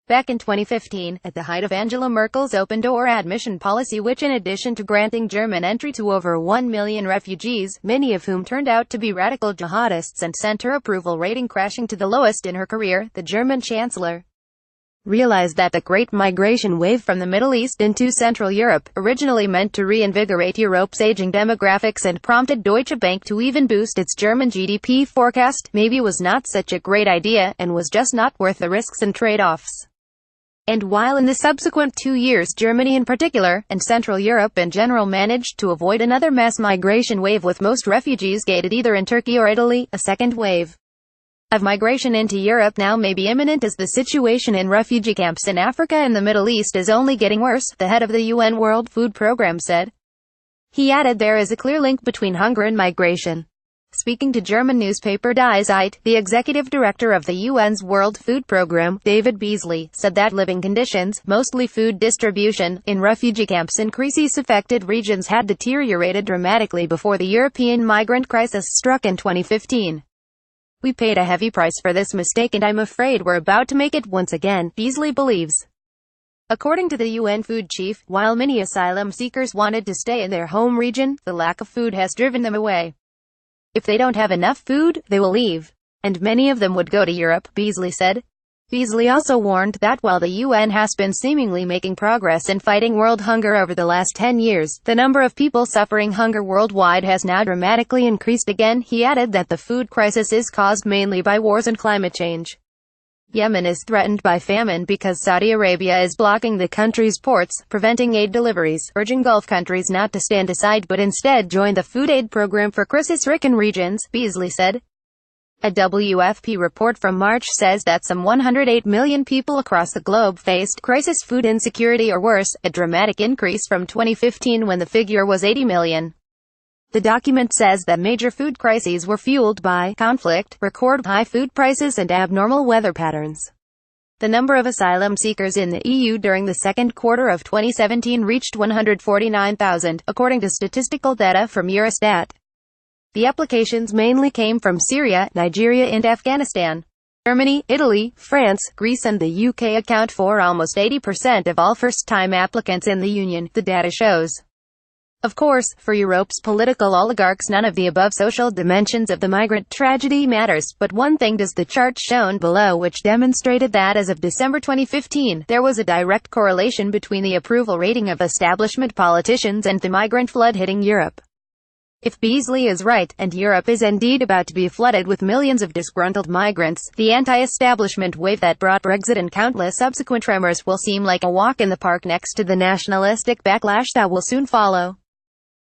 Back in 2015, at the height of Angela Merkel's open-door admission policy, which in addition to granting German entry to over 1 million refugees, many of whom turned out to be radical jihadists, and sent her approval rating crashing to the lowest in her career, the German chancellor realized that the Great Migration wave from the Middle East into Central Europe, originally meant to reinvigorate Europe's aging demographics and prompted Deutsche Bank to even boost its German GDP forecast, maybe was not such a great idea, and was just not worth the risks and trade-offs. And while in the subsequent 2 years Germany in particular, and Central Europe in general, managed to avoid another mass migration wave, with most refugees gated either in Turkey or Italy, a second wave of migration into Europe now may be imminent, as the situation in refugee camps in Africa and the Middle East is only getting worse, the head of the UN World Food Programme said. He added there is a clear link between hunger and migration. Speaking to German newspaper Die Zeit, the executive director of the UN's World Food Programme, David Beasley, said that living conditions, mostly food distribution, in refugee camps in crisis-affected regions had deteriorated dramatically before the European migrant crisis struck in 2015. We paid a heavy price for this mistake, and I'm afraid we're about to make it once again, Beasley believes. According to the UN food chief, while many asylum seekers wanted to stay in their home region, the lack of food has driven them away. If they don't have enough food, they will leave. And many of them would go to Europe, Beasley said. Beasley also warned that while the UN has been seemingly making progress in fighting world hunger over the last 10 years, the number of people suffering hunger worldwide has now dramatically increased again. He added that the food crisis is caused mainly by wars and climate change. Yemen is threatened by famine because Saudi Arabia is blocking the country's ports, preventing aid deliveries, urging Gulf countries not to stand aside but instead join the food aid program for crisis-stricken regions, Beasley said. A WFP report from March says that some 108 million people across the globe faced crisis food insecurity or worse, a dramatic increase from 2015 when the figure was 80 million. The document says that major food crises were fueled by conflict, record high food prices, and abnormal weather patterns. The number of asylum seekers in the EU during the second quarter of 2017 reached 149,000, according to statistical data from Eurostat. The applications mainly came from Syria, Nigeria and Afghanistan. Germany, Italy, France, Greece and the UK account for almost 80% of all first-time applicants in the Union, the data shows. Of course, for Europe's political oligarchs none of the above social dimensions of the migrant tragedy matters, but one thing does: the chart shown below, which demonstrated that as of December 2015, there was a direct correlation between the approval rating of establishment politicians and the migrant flood hitting Europe. If Beasley is right, and Europe is indeed about to be flooded with millions of disgruntled migrants, the anti-establishment wave that brought Brexit and countless subsequent tremors will seem like a walk in the park next to the nationalistic backlash that will soon follow.